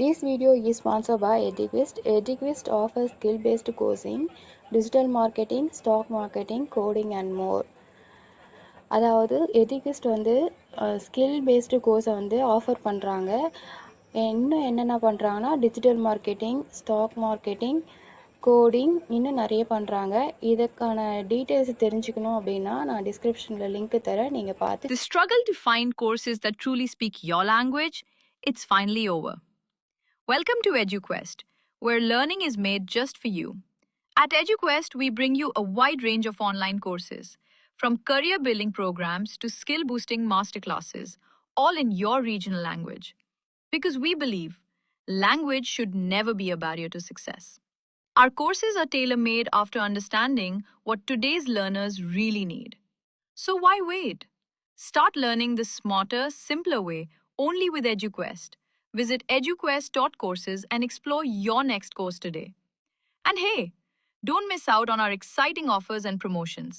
This video is sponsored by Eduquest. Eduquest offers skill-based coaching, digital marketing, stock marketing, coding and more. அதாவது எடிக்வெஸ்ட் வந்து skill based கோர்ஸை வந்து offer பண்ணுறாங்க. இன்னும் என்னென்ன பண்ணுறாங்கன்னா digital marketing, stock marketing, coding இன்னும் நிறைய பண்ணுறாங்க. இதுக்கான டீட்டெயில்ஸ் தெரிஞ்சுக்கணும் அப்படின்னா நான் டிஸ்கிரிப்ஷனில் லிங்க் தரேன், நீங்கள் பார்த்து. The struggle to find courses that truly speak your language, it's finally over. Welcome to Eduquest, where learning is made just for you. At Eduquest, we bring you a wide range of online courses, from career building programs to skill boosting masterclasses, all in your regional language. Because we believe language should never be a barrier to success. Our courses are tailor made after understanding what today's learners really need. So why wait? Start learning the smarter, simpler way only with Eduquest. Visit eduquest.courses and explore your next course today. And hey, don't miss out on our exciting offers and promotions.